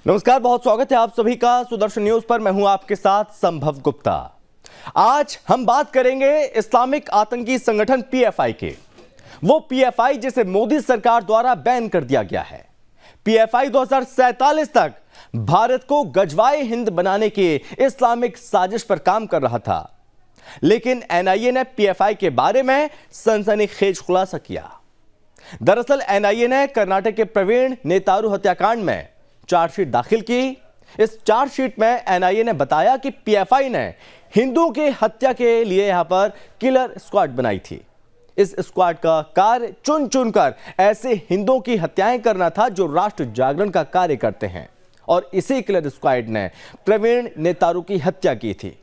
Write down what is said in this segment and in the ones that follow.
नमस्कार, बहुत स्वागत है आप सभी का सुदर्शन न्यूज पर। मैं हूं आपके साथ संभव गुप्ता। आज हम बात करेंगे इस्लामिक आतंकी संगठन पीएफआई के। वो पीएफआई जिसे मोदी सरकार द्वारा बैन कर दिया गया है। पीएफआई 2047 तक भारत को गजवाए हिंद बनाने की इस्लामिक साजिश पर काम कर रहा था, लेकिन एनआईए ने पीएफआई के बारे में सनसनीखेज खुलासा किया। दरअसल एनआईए ने कर्नाटक के प्रवीण नेतारू हत्याकांड में चार्जशीट दाखिल की। इस चार्जशीट में एनआईए ने बताया कि पीएफआई ने हिंदुओं की हत्या के लिए यहां पर किलर स्क्वाड बनाई थी। इस स्क्वाड का कार्य चुन चुनकर ऐसे हिंदुओं की हत्याएं करना था जो राष्ट्र जागरण का कार्य करते हैं, और इसी किलर स्क्वाड ने प्रवीण नेतारू की हत्या की थी।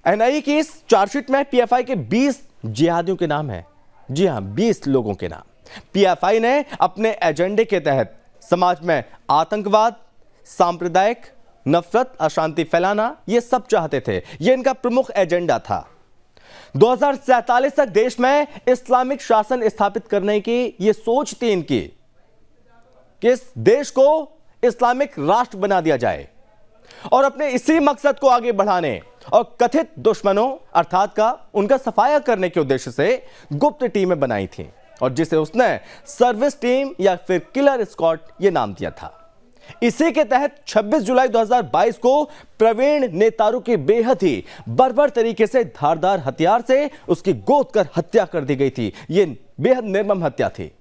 एनआईए की इस चार्जशीट में पीएफआई के 20 जिहादियों के नाम है। जी हां, 20 लोगों के नाम। पीएफआई ने अपने एजेंडे के तहत समाज में आतंकवाद, सांप्रदायिक नफरत, अशांति फैलाना, ये सब चाहते थे। ये इनका प्रमुख एजेंडा था। 2047 तक देश में इस्लामिक शासन स्थापित करने की ये सोच थी इनकी कि इस देश को इस्लामिक राष्ट्र बना दिया जाए, और अपने इसी मकसद को आगे बढ़ाने और कथित दुश्मनों अर्थात का उनका सफाया करने के उद्देश्य से गुप्त टीमें बनाई थी, और जिसे उसने सर्विस टीम या फिर किलर स्क्वाड ये नाम दिया था। इसी के तहत 26 जुलाई 2022 को प्रवीण नेतारू की बेहद ही बर्बर तरीके से धारदार हथियार से उसकी गोद कर हत्या कर दी गई थी। यह बेहद निर्मम हत्या थी।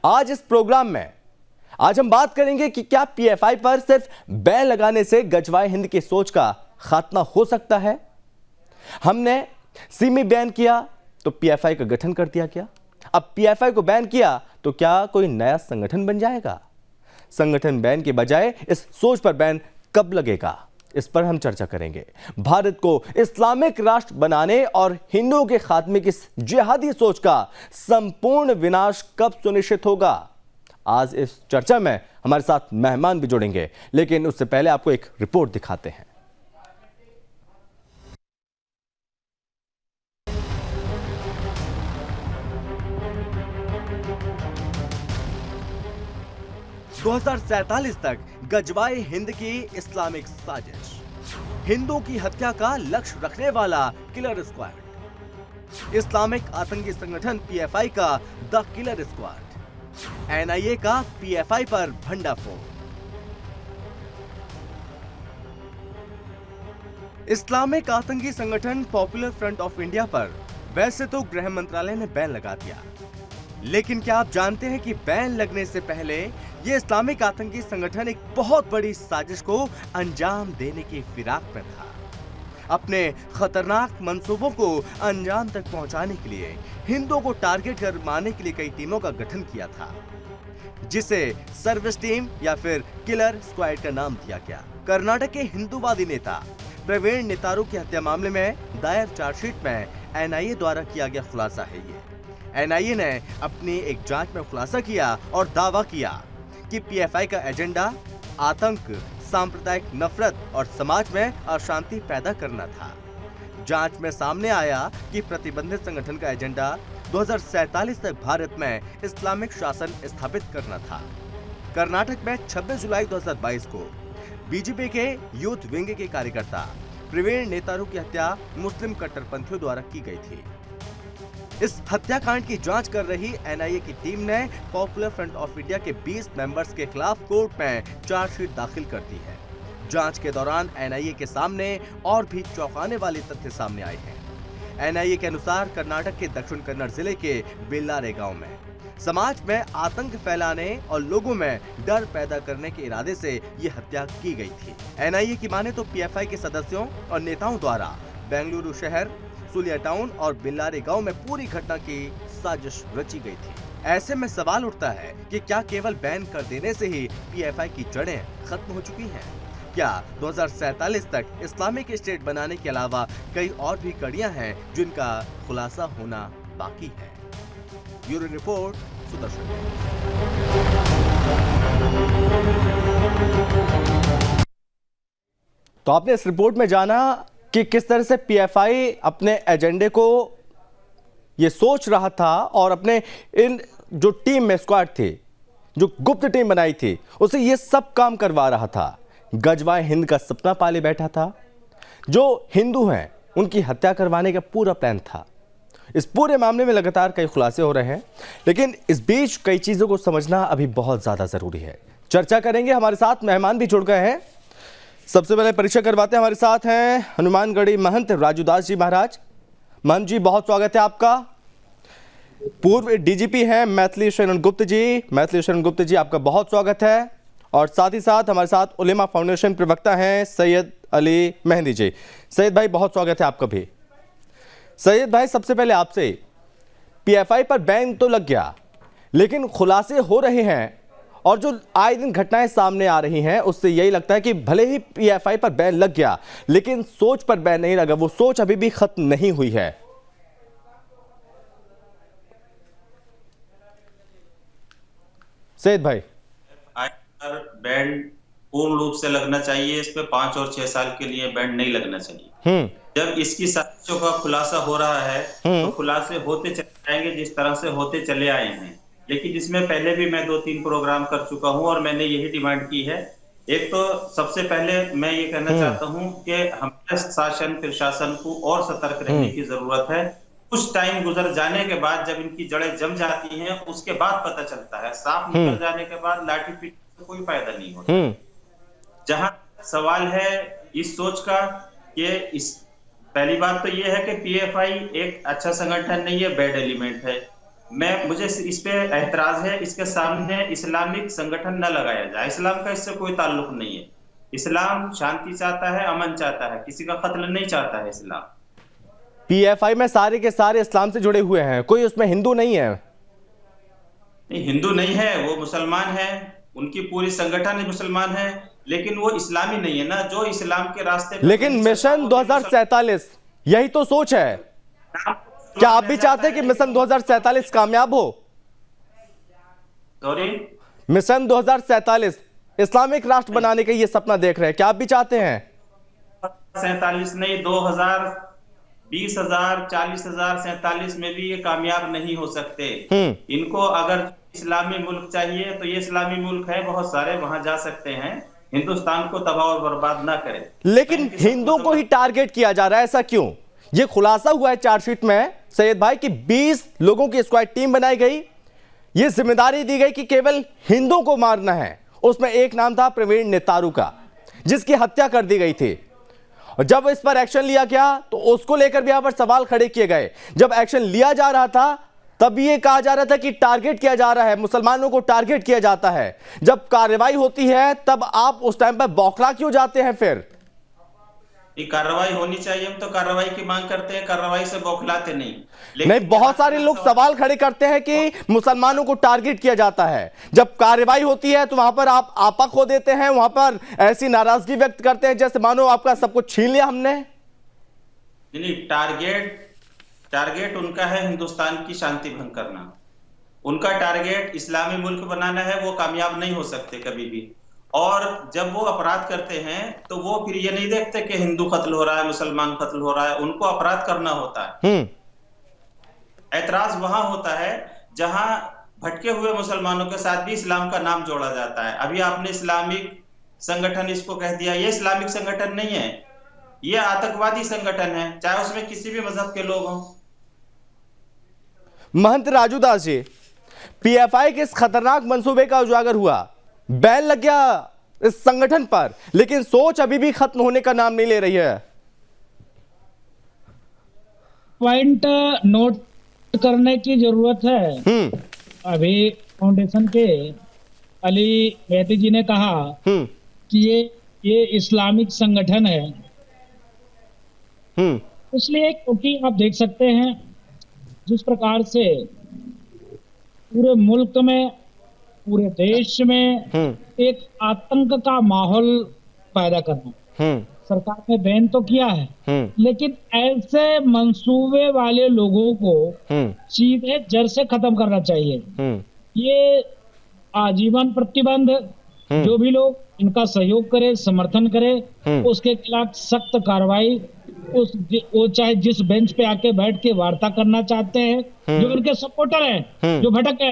आज इस प्रोग्राम में आज हम बात करेंगे कि क्या पीएफआई पर सिर्फ बैन लगाने से गजवाए हिंद की सोच का खात्मा हो सकता है। हमने सीमी बैन किया तो पीएफआई का गठन कर दिया गया। अब पीएफआई को बैन किया तो क्या कोई नया संगठन बन जाएगा। संगठन बैन के बजाय इस सोच पर बैन कब लगेगा, इस पर हम चर्चा करेंगे। भारत को इस्लामिक राष्ट्र बनाने और हिंदुओं के खात्मे की जिहादी सोच का संपूर्ण विनाश कब सुनिश्चित होगा। आज इस चर्चा में हमारे साथ मेहमान भी जुड़ेंगे, लेकिन उससे पहले आपको एक रिपोर्ट दिखाते हैं। दो 2047 तक गजवाए हिंद की इस्लामिक साजिश, हिंदुओं की हत्या का लक्ष्य रखने वाला किलर स्क्वाड, इस्लामिक आतंकी संगठन पीएफआई का द किलर स्क्वाड, एनआईए का पीएफआई पर भंडाफोड़। इस्लामिक आतंकी संगठन पॉपुलर फ्रंट ऑफ इंडिया पर वैसे तो गृह मंत्रालय ने बैन लगा दिया, लेकिन क्या आप जानते हैं कि बैन लगने से पहले यह इस्लामिक आतंकी संगठन एक बहुत बड़ी साजिश को अंजाम देने की फिराक में था। अपने खतरनाक मंसूबों को अंजाम तक पहुंचाने के लिए हिंदुओं को टारगेट कर मारने के लिए कई टीमों का गठन किया था, जिसे सर्विस टीम या फिर किलर स्क्वाड का नाम दिया गया। कर्नाटक के हिंदूवादी नेता प्रवीण नेतारू की हत्या मामले में दायर चार्जशीट में एनआईए द्वारा किया गया खुलासा है। ये एनआईए ने अपनी एक जांच में खुलासा किया और दावा किया कि पीएफआई का एजेंडा आतंक, सांप्रदायिक नफरत और समाज में अशांति पैदा करना था। जांच में सामने आया कि प्रतिबंधित संगठन का एजेंडा 2047 तक भारत में इस्लामिक शासन स्थापित करना था। कर्नाटक में 26 जुलाई 2022 को बीजेपी के यूथ विंग के कार्यकर्ता प्रवीण नेतारू की हत्या मुस्लिम कट्टरपंथियों द्वारा की गई थी। इस हत्याकांड की जांच कर रही एनआईए की टीम ने पॉपुलर फ्रंट ऑफ इंडिया के 20 मेंबर्स के खिलाफ कोर्ट में चार्जशीट दाखिल कर दी है। जांच के दौरान एनआईए के सामने और भी चौंकाने वाले तथ्य सामने आए हैं। एनआईए के अनुसार कर्नाटक के दक्षिण कन्नड़ जिले के बेल्लारे गांव में समाज में आतंक फैलाने और लोगों में डर पैदा करने के इरादे से ये हत्या की गई थी। एनआईए की माने तो पीएफआई के सदस्यों और नेताओं द्वारा बेंगलुरु शहर, सुलिया टाउन और बेल्लारे गांव में पूरी घटना की साजिश रची गई थी। ऐसे में सवाल उठता है कि क्या केवल बैन कर देने से ही पीएफआई की जड़ें खत्म हो चुकी हैं? क्या 2047 तक इस्लामिक स्टेट बनाने के अलावा कई और भी कड़ियां हैं जिनका खुलासा होना बाकी है? Bureau report, Sudarshan. तो आपने इस रिपोर्ट में जाना कि किस तरह से पीएफआई अपने एजेंडे को ये सोच रहा था और अपने इन जो टीम में स्क्वाड थी जो गुप्त टीम बनाई थी, उसे ये सब काम करवा रहा था। गजवाए हिंद का सपना पाले बैठा था। जो हिंदू हैं उनकी हत्या करवाने का पूरा प्लान था। इस पूरे मामले में लगातार कई खुलासे हो रहे हैं, लेकिन इस बीच कई चीजों को समझना अभी बहुत ज्यादा जरूरी है। चर्चा करेंगे, हमारे साथ मेहमान भी जुड़ गए हैं। सबसे पहले परिचय करवाते हैं, हमारे साथ हैं हनुमानगढ़ी महंत राजूदास जी महाराज। महंत जी, बहुत स्वागत है आपका। पूर्व डीजीपी हैं मैथिली शरण गुप्त जी। मैथिली शरण गुप्त जी, आपका बहुत स्वागत है। और साथ ही साथ हमारे साथ उलेमा फाउंडेशन प्रवक्ता हैं सैयद अली मेहंदी जी। सैयद भाई, बहुत स्वागत है आपका भी। सैयद भाई, सबसे पहले आपसे, पीएफआई पर बैन तो लग गया, लेकिन खुलासे हो रहे हैं और जो आए दिन घटनाएं सामने आ रही हैं, उससे यही लगता है कि भले ही पीएफआई पर बैन लग गया, लेकिन सोच पर बैन नहीं लगा। वो सोच अभी भी खत्म नहीं हुई है। सैयद भाई, बैंड पूर्ण रूप से लगना चाहिए। इस पे 5 और 6 साल के लिए बैंड नहीं लगना चाहिए। जब इसकी साजिशों का खुलासा हो रहा है तो खुलासे होते चले जाएंगे जिस तरह से होते चले आए हैं। लेकिन इसमें पहले भी मैं 2-3 प्रोग्राम कर चुका हूं और मैंने यही डिमांड की है। एक तो सबसे पहले मैं ये कहना चाहता हूं कि हमारे शासन प्रशासन को और सतर्क रहने की जरूरत है। कुछ टाइम गुजर जाने के बाद जब इनकी जड़ें जम जाती हैं, उसके बाद पता चलता है। सांप निकल जाने के बाद लाठी पीटने से कोई फायदा नहीं होता। जहां सवाल है इस सोच का कि इस पहली बात तो ये है कि पीएफआई एक अच्छा संगठन नहीं है, बैड एलिमेंट है। मुझे इस पे एतराज है, इसके सामने इस्लामिक संगठन न लगाया जाए। इस्लाम का इससे कोई ताल्लुक नहीं है। इस्लाम शांति चाहता है, अमन चाहता है, किसी का कत्ल नहीं चाहता है इस्लाम। पीएफआई में सारे के सारे इस्लाम से जुड़े हुए हैं, कोई उसमें हिंदू नहीं है। नहीं, हिंदू नहीं है, वो मुसलमान है। उनकी पूरी संगठन मुसलमान है, लेकिन वो इस्लामी नहीं है ना, जो इस्लाम के रास्ते। लेकिन मिशन 2047 यही तो सोच है। क्या आप भी चाहते हैं कि मिशन 2047 कामयाब हो? सॉरी, मिशन 2047 इस्लामिक राष्ट्र बनाने का ये सपना देख रहे हैं, क्या आप भी चाहते हैं? 47 नहीं, 2000, 20,000, 40,000, 47 में भी ये कामयाब नहीं हो सकते। इनको अगर इस्लामी मुल्क चाहिए तो ये इस्लामी मुल्क है बहुत सारे, वहां जा सकते हैं। हिंदुस्तान को तबाह और बर्बाद ना करें। लेकिन हिंदुओं को ही टारगेट किया जा रहा है, ऐसा क्यों? ये खुलासा हुआ है चार्जशीट में सैयद भाई कि 20 लोगों की स्क्वाड टीम बनाई गई। ये जिम्मेदारी दी गई कि केवल हिंदुओं को मारना है। उसमें एक नाम था प्रवीण नेतारू का, जिसकी हत्या कर दी गई थी। और जब इस पर एक्शन लिया गया तो उसको लेकर भी यहां पर सवाल खड़े किए गए। जब एक्शन लिया जा रहा था तब ये कहा जा रहा था कि टारगेट किया जा रहा है, मुसलमानों को टारगेट किया जाता है। जब कार्रवाई होती है तब आप उस टाइम पर बौखला क्यों जाते हैं? फिर कार्रवाई होनी चाहिए, हम तो कार्रवाई की मांग करते हैं, कार्रवाई से बौखलाते नहीं। बहुत सारे लोग सवाल खड़े करते हैं कि मुसलमानों को टारगेट किया जाता है। जब कार्रवाई होती है तो वहां पर आप आपा खो देते हैं, वहां पर ऐसी नाराजगी व्यक्त करते हैं जैसे मानो आपका सब कुछ छीन लिया हमने। नहीं, टारगेट उनका है हिंदुस्तान की शांति भंग करना। उनका टारगेट इस्लामी मुल्क बनाना है, वो कामयाब नहीं हो सकते कभी भी। और जब वो अपराध करते हैं तो वो फिर ये नहीं देखते कि हिंदू कत्ल हो रहा है, मुसलमान कत्ल हो रहा है, उनको अपराध करना होता है। ऐतराज वहां होता है जहां भटके हुए मुसलमानों के साथ भी इस्लाम का नाम जोड़ा जाता है। अभी आपने इस्लामिक संगठन इसको कह दिया, ये इस्लामिक संगठन नहीं है, ये आतंकवादी संगठन है, चाहे उसमें किसी भी मजहब के लोग हों। महंत राजूदास जी, पीएफआई के इस खतरनाक मंसूबे का उजागर हुआ, बैन लग गया इस संगठन पर, लेकिन सोच अभी भी खत्म होने का नाम नहीं ले रही है। पॉइंट नोट करने की जरूरत है। अभी फाउंडेशन के अली मेहदी जी ने कहा कि ये इस्लामिक संगठन है। इसलिए क्योंकि आप देख सकते हैं जिस प्रकार से पूरे मुल्क में, पूरे देश में एक आतंक का माहौल पैदा करना। सरकार ने बैन तो किया है, लेकिन ऐसे मंसूबे वाले लोगों को सीधे जड़ से खत्म करना चाहिए। ये आजीवन प्रतिबंध, जो भी लोग इनका सहयोग करे, समर्थन करे, उसके खिलाफ सख्त कार्रवाई। वो चाहे जिस बेंच पे आके बैठ के वार्ता करना चाहते हैं, जो उनके सपोर्टर हैं, जो भटक है,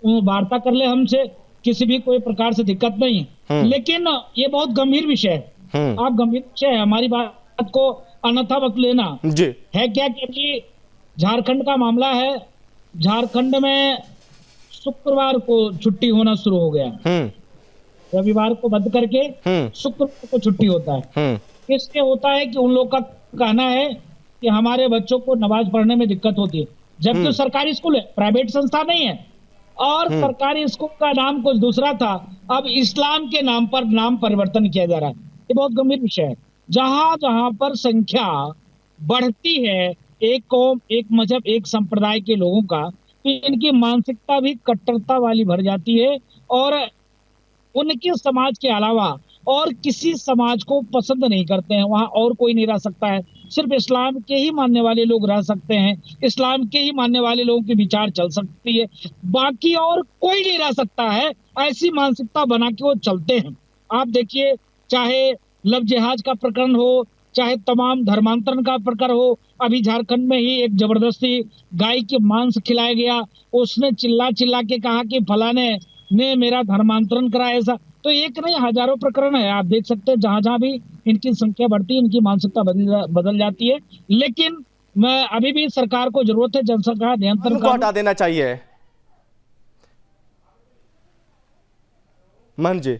वो वार्ता कर ले हमसे, किसी भी कोई प्रकार से दिक्कत नहीं है। लेकिन ये बहुत गंभीर विषय है। आप गंभीर विषय है, हमारी बात को अन्यथा मत लेना जी। है क्या कि अभी झारखंड का मामला है। झारखंड में शुक्रवार को छुट्टी होना शुरू हो गया। रविवार को बंद करके शुक्रवार को छुट्टी होता है। इससे होता है कि उन लोग का कहना है कि हमारे बच्चों को नमाज पढ़ने में दिक्कत होती है, जबकि सरकारी स्कूल है, प्राइवेट संस्था नहीं है। और सरकारी स्कूल का नाम कुछ दूसरा था, अब इस्लाम के नाम पर नाम परिवर्तन किया जा रहा है। ये बहुत गंभीर विषय है। जहां जहां पर संख्या बढ़ती है एक कौम, एक मजहब, एक संप्रदाय के लोगों का, तो इनकी मानसिकता भी कट्टरता वाली भर जाती है और उनके समाज के अलावा और किसी समाज को पसंद नहीं करते हैं। वहां और कोई नहीं रह सकता है, सिर्फ इस्लाम के ही मानने वाले लोग रह सकते हैं, इस्लाम के ही मानने वाले लोगों के विचार चल सकती है, बाकी और कोई नहीं रह सकता है। ऐसी मानसिकता बना के वो चलते हैं। आप देखिए, चाहे लव जिहाद का प्रकरण हो, चाहे तमाम धर्मांतरण का प्रकरण हो। अभी झारखंड में ही एक जबरदस्ती गाय के मांस खिलाया गया, उसने चिल्ला चिल्ला के कहा कि फलाने ने मेरा धर्मांतरण करा। ऐसा तो एक नहीं, हजारों प्रकरण है। आप देख सकते हैं, जहां जहां भी इनकी संख्या बढ़ती है, इनकी मानसिकता बदल जाती है। लेकिन मैं अभी भी सरकार को जरूरत है जनसंख्या नियंत्रण को हटा देना चाहिए। मन जी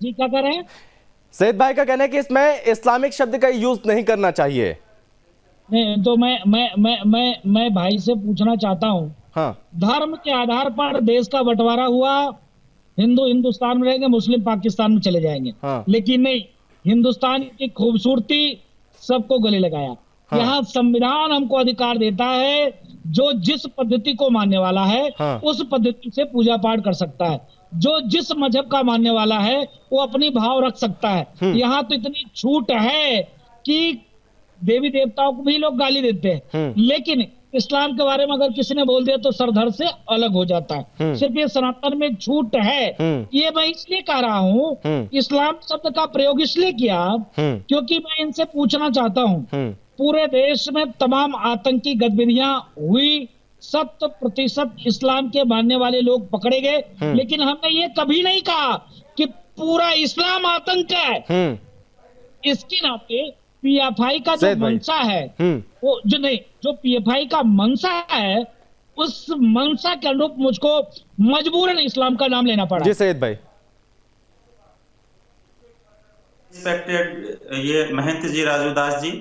क्या कर रहे हैं? सैयद भाई का कहना है कि इसमें इस्लामिक शब्द का यूज नहीं करना चाहिए। नहीं तो मैं भाई से पूछना चाहता हूँ, हाँ। धर्म के आधार पर देश का बंटवारा हुआ, हिंदू हिंदुस्तान में रहेंगे, मुस्लिम पाकिस्तान में चले जाएंगे। हाँ। लेकिन नहीं, हिंदुस्तान की खूबसूरती सबको गले लगाया। हाँ। यहाँ संविधान हमको अधिकार देता है, जो जिस पद्धति को मानने वाला है हाँ। उस पद्धति से पूजा पाठ कर सकता है, जो जिस मजहब का मानने वाला है वो अपनी भाव रख सकता है। यहाँ तो इतनी छूट है कि देवी देवताओं को भी लोग गाली देते हैं, लेकिन इस्लाम के बारे में अगर किसी ने बोल दिया तो सरधर से अलग हो जाता है। सिर्फ ये सनातन में छूट है। ये मैं इसलिए कह रहा हूँ, इस्लाम शब्द का प्रयोग इसलिए किया क्योंकि मैं इनसे पूछना चाहता हूँ, पूरे देश में तमाम आतंकी गतिविधियां हुई, 100% इस्लाम के मानने वाले लोग पकड़े गए, लेकिन हमने ये कभी नहीं कहा कि पूरा इस्लाम आतंक है। इसके नाते पीएफआई का जो मंशा है, वो जो पीएफआई का मंशा है, उस मंशा के अनुरूप मुझको मजबूरन इस्लाम का नाम लेना पड़ा। जी सैयद भाई। रिस्पेक्टेड ये महंत जी, राजू दास जी,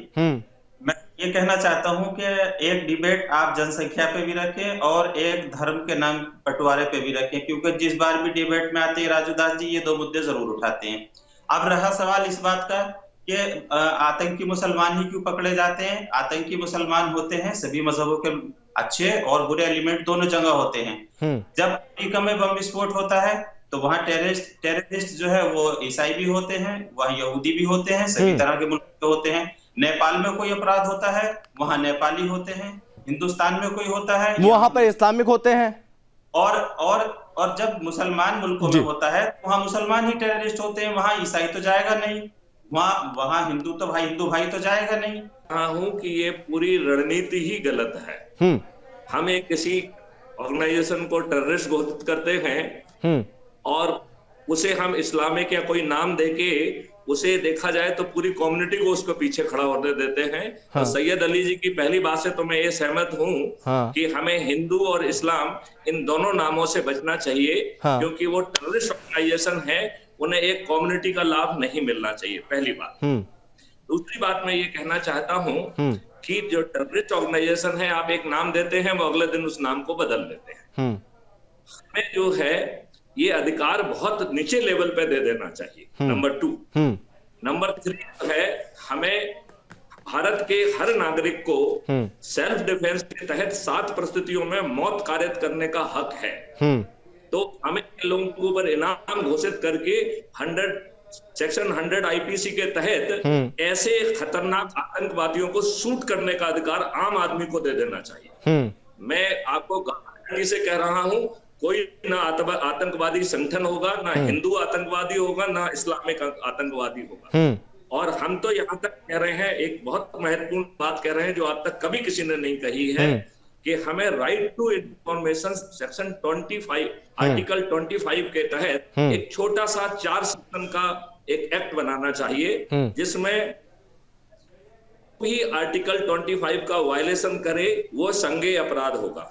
मैं ये कहना चाहता हूं कि एक डिबेट आप जनसंख्या पे भी रखें और एक धर्म के नाम बंटवारे पे भी रखें, क्योंकि जिस बार भी डिबेट में आते हैं राजू दास जी ये दो मुद्दे जरूर उठाते हैं। अब रहा सवाल इस बात का कि आतंकी मुसलमान ही क्यों पकड़े जाते हैं। आतंकी मुसलमान होते हैं सभी मजहबों के, अच्छे और बुरे एलिमेंट दोनों जगह होते हैं। जब अमेरिका में बम विस्फोट होता है तो वहां टेररिस्ट जो है वो ईसाई भी होते हैं, वहां यहूदी भी होते हैं, सभी तरह के मुल्क के होते हैं। नेपाल में कोई अपराध होता है वहां नेपाली होते हैं, हिंदुस्तान में कोई होता है वहां पर इस्लामिक होते हैं, और जब मुसलमान मुल्कों में होता है तो वहां मुसलमान ही टेररिस्ट होते हैं, वहां ईसाई तो जाएगा नहीं, वहां हिंदू भाई तो जाएगा नहीं। हूं कि ये पूरी रणनीति ही गलत है। हमें किसी ऑर्गेनाइजेशन को टेररिस्ट घोषित करते हैं और उसे हम इस्लामिक या कोई नाम देके उसे देखा जाए तो पूरी कम्युनिटी को उसको पीछे खड़ा होने देते हैं। तो सैयद अली जी की पहली बात से तो मैं ये सहमत हूँ कि हमें हिंदू और इस्लाम इन दोनों नामों से बचना चाहिए, क्योंकि वो टेररिस्ट ऑर्गेनाइजेशन है, उन्हें एक कम्युनिटी का लाभ नहीं मिलना चाहिए, पहली बात। दूसरी बात मैं ये कहना चाहता हूँ कि जो टेररिस्ट ऑर्गेनाइजेशन है, आप एक नाम देते हैं, वो अगले दिन उस नाम को बदल देते हैं। हमें जो है ये अधिकार बहुत नीचे लेवल पे दे देना चाहिए। नंबर 2। नंबर 3 है, हमें भारत के हर नागरिक को सेल्फ डिफेंस के तहत 7 परिस्थितियों में मौत कायद करने का हक है। तो हमें लोगों के ऊपर इनाम घोषित करके सेक्शन 100 आईपीसी के तहत ऐसे खतरनाक आतंकवादियों को शूट करने का अधिकार आम आदमी को दे देना चाहिए। मैं आपको गारंटी से कह रहा हूं, कोई ना आतंकवादी संगठन होगा, ना हिंदू आतंकवादी होगा, ना इस्लामिक आतंकवादी होगा। और हम तो यहाँ तक कह रहे हैं, एक बहुत महत्वपूर्ण बात कह रहे हैं जो आज तक कभी किसी ने नहीं कही है, कि हमें right to information section 25 article 25 के तहत एक छोटा सा 4 सेक्शन का एक एक्ट बनाना चाहिए, जिसमें भी आर्टिकल 25 का वायलेशन करे वो संज्ञेय अपराध होगा,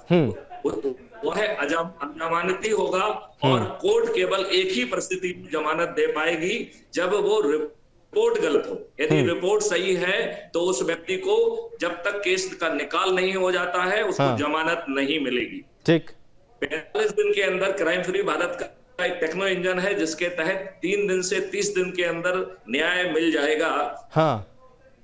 वह अजमानती होगा और कोर्ट केवल एक ही परिस्थिति में जमानत दे पाएगी जब वो रिपोर्ट गलत हो। यदि रिपोर्ट सही है तो उस व्यक्ति को जब तक केस का निकाल नहीं हो जाता है उसको जमानत नहीं मिलेगी। ठीक, 45 दिन के अंदर क्राइम फ्री भारत का एक टेक्नो इंजन है जिसके तहत 3 दिन से 30 दिन के अंदर न्याय मिल जाएगा।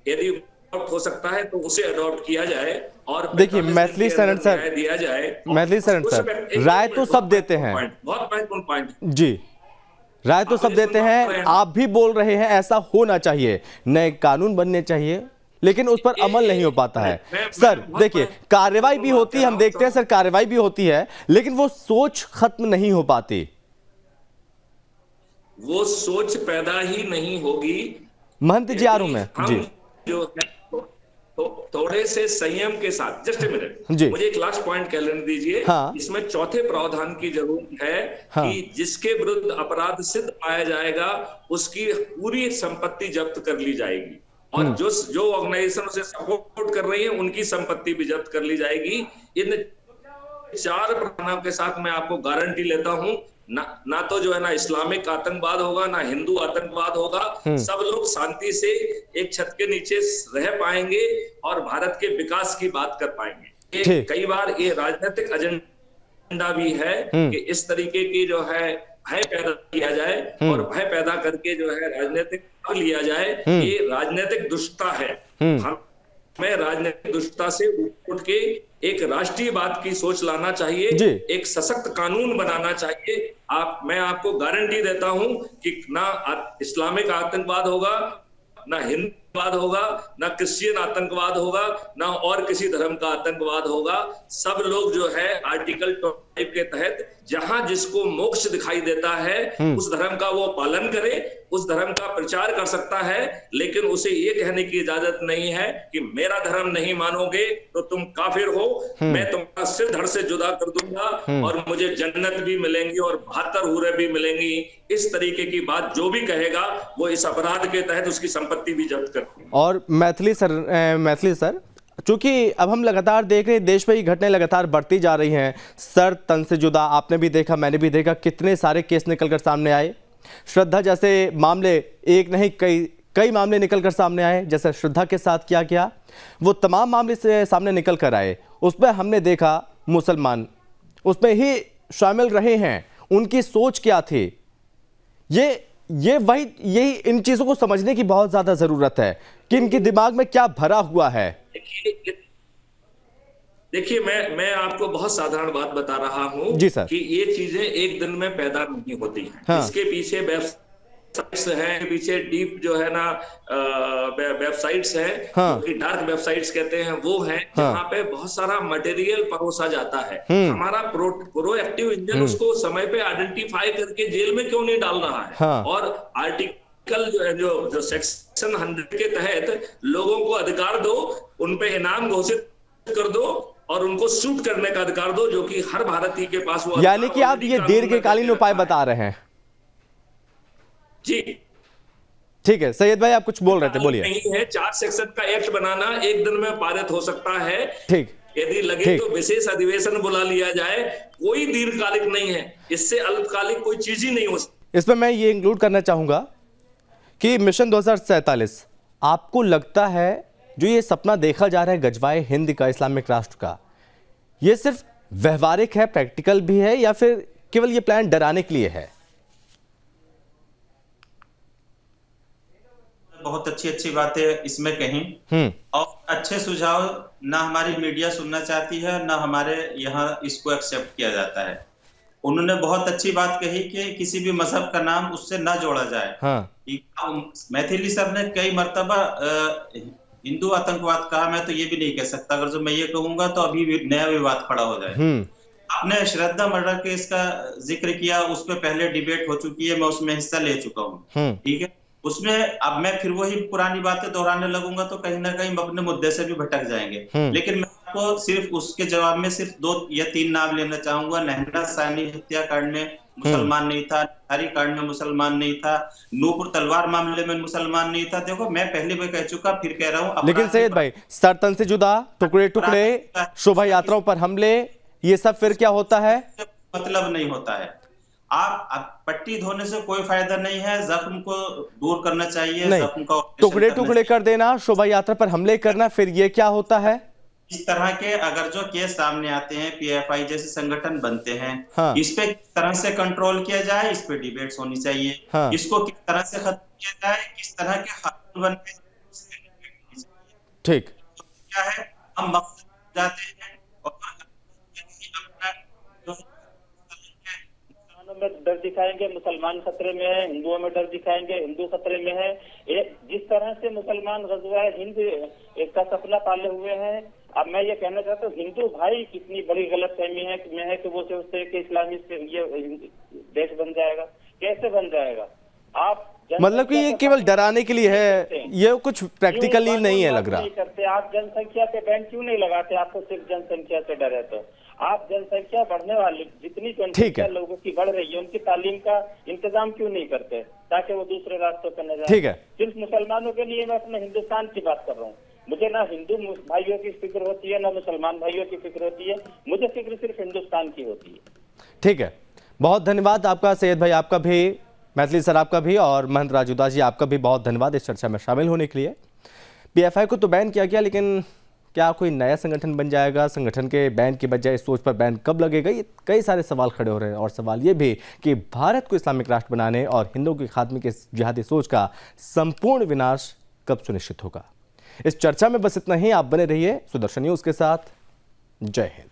यदि हो सकता है तो उसे अडॉप्ट किया जाए और देखिए मैथिली शरण सर दिया जाए। मैथिली शरण सर राय तो सब देते हैं, बहुत महत्वपूर्ण पॉइंट जी, राय तो सब देते हैं, आप भी बोल रहे हैं ऐसा होना चाहिए, नए कानून बनने चाहिए, लेकिन उस पर अमल नहीं हो पाता है। सर देखिए कार्रवाई भी होती है, हम देखते हैं सर कार्रवाई भी होती है, लेकिन वो सोच खत्म नहीं हो पाती, वो सोच पैदा ही नहीं होगी। महंत जी आ रहा हूं मैं जी, जो है तो थोड़े से संयम के साथ, जस्ट ए मिनट, मुझे एक लास्ट पॉइंट कह लेने दीजिए। इसमें चौथे प्रावधान की जरूरत है कि जिसके विरुद्ध अपराध सिद्ध पाया जाएगा उसकी पूरी संपत्ति जब्त कर ली जाएगी और जो ऑर्गेनाइजेशन उसे सपोर्ट कर रही है उनकी संपत्ति भी जब्त कर ली जाएगी। इन 4 प्रावधानों के साथ मैं आपको गारंटी लेता हूं ना तो जो है ना इस्लामिक आतंकवाद होगा ना हिंदू आतंकवाद होगा, सब लोग शांति से एक छत के नीचे रह पाएंगे और भारत के विकास की बात कर पाएंगे। कई बार ये राजनीतिक एजेंडा भी है कि इस तरीके की जो है भय पैदा किया जाए और भय पैदा करके जो है राजनीतिक लिया जाए, ये राजनीतिक दुष्टता है। हमें राजनीतिक दुष्टता से उठ के एक राष्ट्रीयवाद की सोच लाना चाहिए, एक सशक्त कानून बनाना चाहिए। मैं आपको गारंटी देता हूं कि ना इस्लामिक आतंकवाद होगा, ना हिंदूवाद होगा, ना क्रिश्चियन आतंकवाद होगा, ना और किसी धर्म का आतंकवाद होगा। सब लोग जो है आर्टिकल 25 के तहत जहां जिसको मोक्ष दिखाई देता है उस धर्म का वो पालन करे, उस धर्म का प्रचार कर सकता है, लेकिन उसे ये कहने की इजाजत नहीं है कि मेरा धर्म नहीं मानोगे तो तुम काफिर हो, मैं तुम्हारा सिर धड़ से जुदा कर दूंगा और मुझे जन्नत भी मिलेंगी और 72 हूरें भी मिलेंगी। इस तरीके की बात जो भी कहेगा वो इस अपराध के तहत उसकी संपत्ति भी जब्त कर। और मैथिली सर चूंकि अब हम लगातार देख रहे हैं देश में ये घटनाएं लगातार बढ़ती जा रही हैं, सर तन से जुदा, आपने भी देखा मैंने भी देखा, कितने सारे केस निकलकर सामने आए। श्रद्धा जैसे मामले एक नहीं कई मामले निकलकर सामने आए, जैसे श्रद्धा के साथ क्या किया वो तमाम मामले से सामने निकल कर आए। उसमें हमने देखा मुसलमान उसमें ही शामिल रहे हैं, उनकी सोच क्या थी, यही इन चीजों को समझने की बहुत ज्यादा जरूरत है कि इनके दिमाग में क्या भरा हुआ है। देखिए मैं आपको बहुत साधारण बात बता रहा हूं जी सर, कि ये चीजें एक दिन में पैदा नहीं होती हैं। इसके पीछे वेबसाइट्स हैं, पीछे डीप जो है ना वेबसाइट्स हैं, जो डार्क वेबसाइट्स कहते हैं, वो हैं जहाँ पे बहुत सारा मटेरियल परोसा जाता है। हमारा प्रोएक्टिव इंजन उसको समय पे आइडेंटिफाई करके जेल में क्यों नहीं डाल रहा है? और आर्टिकल जो सेक्शन 100 के तहत लोगों को अधिकार दो, उन पे इनाम घोषित कर दो और उनको शूट करने का अधिकार दो, जो कि हर भारतीय के पास हुआ। यानी कि आप ये दीर्घकालीन उपाय बता रहे हैं। जी ठीक है, सैयद भाई आप कुछ बोल रहे थे, बोलिए। नहीं है, 4 सेक्शन का एक्ट बनाना एक दिन में पारित हो सकता है। ठीक, यदि लगे तो विशेष अधिवेशन बुला लिया जाए, कोई दीर्घकालिक नहीं है, इससे अल्पकालिक कोई चीज ही नहीं हो सकती। इसमें मैं ये इंक्लूड करना चाहूंगा कि मिशन 2047, आपको लगता है जो ये सपना देखा जा रहा है गजवाए हिंद का, इस्लामिक राष्ट्र का, ये सिर्फ व्यवहारिक है, प्रैक्टिकल भी है, या फिर केवल ये प्लान डराने के लिए है? बहुत अच्छी बातें इसमें कहीं और अच्छे सुझाव ना हमारी मीडिया सुनना चाहती है ना हमारे यहाँ इसको एक्सेप्ट किया जाता है। उन्होंने बहुत अच्छी बात कही कि किसी भी मजहब का नाम उससे ना जोड़ा जाए। मैथिली सर ने कई मर्तबा हिंदू आतंकवाद कहा, मैं तो ये भी नहीं कह सकता, अगर जो मैं ये कहूंगा तो अभी नया विवाद खड़ा हो जाए। आपने श्रद्धा मर्डर केस का जिक्र किया, उस पर पहले डिबेट हो चुकी है, मैं उसमें हिस्सा ले चुका हूँ, ठीक है। उसमें अब मैं फिर वही पुरानी बातें दोहराने लगूंगा तो कहीं ना कहीं हम अपने मुद्दे से भी भटक जाएंगे। लेकिन मैं आपको सिर्फ उसके जवाब में सिर्फ 2 या 3 नाम लेना चाहूंगा। नहना सानी हत्याकांड में मुसलमान नहीं था, निहारी कांड में मुसलमान नहीं था, नूपुर तलवार मामले में मुसलमान नहीं था। देखो मैं पहले भी कह चुका, फिर कह रहा हूँ। लेकिन सैयद भाई, सरतन से जुदा, टुकड़े टुकड़े, शोभा यात्राओं पर हमले, ये सब फिर क्या होता है? मतलब नहीं होता है। आप पट्टी धोने से कोई फायदा नहीं है, जख्म को दूर करना चाहिए। जख्म का टुकड़े टुकड़े कर देना, शोभा यात्रा पर हमले करना, फिर ये क्या होता है? इस तरह के अगर जो केस सामने आते हैं, पीएफआई जैसे संगठन बनते हैं, हाँ। इस पे किस तरह से कंट्रोल किया जाए, इस पे डिबेट्स होनी चाहिए। हाँ। इसको किस तरह से खत्म किया जाए, किस तरह के कानून बनने, ठीक क्या है, हम मकसद जाते हैं और में डर दिखाएंगे, मुसलमान खतरे में है, हिंदुओं में डर दिखाएंगे, हिंदू खतरे में है। जिस तरह से मुसलमान गज़वा हिंद का सपना पाले हुए हैं, अब मैं ये कहना चाहता हूँ, हिंदू भाई कितनी बड़ी गलतफहमी है कि वो सोचते हैं कि इस्लामी से ये देश बन जाएगा। कैसे बन जाएगा? आप मतलब कि ये केवल डराने के लिए है, ये कुछ प्रैक्टिकली नहीं है लग रहा। नहीं करते आप जनसंख्या पे बैन क्यों नहीं लगाते? आपको सिर्फ जनसंख्या से डर है तो आप जनसंख्या बढ़ने वाली जितनी जनसंख्या लोगों की बढ़ रही है, उनकी तालीम का इंतजाम क्यों नहीं करते ताकि वो दूसरे रास्तों पर न जाए? ठीक है, सिर्फ मुसलमानों के लिए मैं अपने हिंदुस्तान की बात कर रहा हूँ। मुझे ना हिंदू भाइयों की फिक्र होती है, ना मुसलमान भाइयों की फिक्र होती है। मुझे फिक्र सिर्फ हिंदुस्तान की होती है। ठीक है, बहुत धन्यवाद आपका सैयद भाई, आपका भी, मैथिली सर आपका भी, और महंत राजूदास जी आपका भी बहुत धन्यवाद इस चर्चा में शामिल होने के लिए। पीएफआई को तो बैन किया गया, लेकिन क्या कोई नया संगठन बन जाएगा? संगठन के बैन की बजाय इस सोच पर बैन कब लगेगा? ये कई सारे सवाल खड़े हो रहे हैं। और सवाल ये भी कि भारत को इस्लामिक राष्ट्र बनाने और हिंदुओं के खात्मे की जिहादी सोच का संपूर्ण विनाश कब सुनिश्चित होगा? इस चर्चा में बस इतना ही। आप बने रहिए सुदर्शन न्यूज़ के साथ। जय हिंद।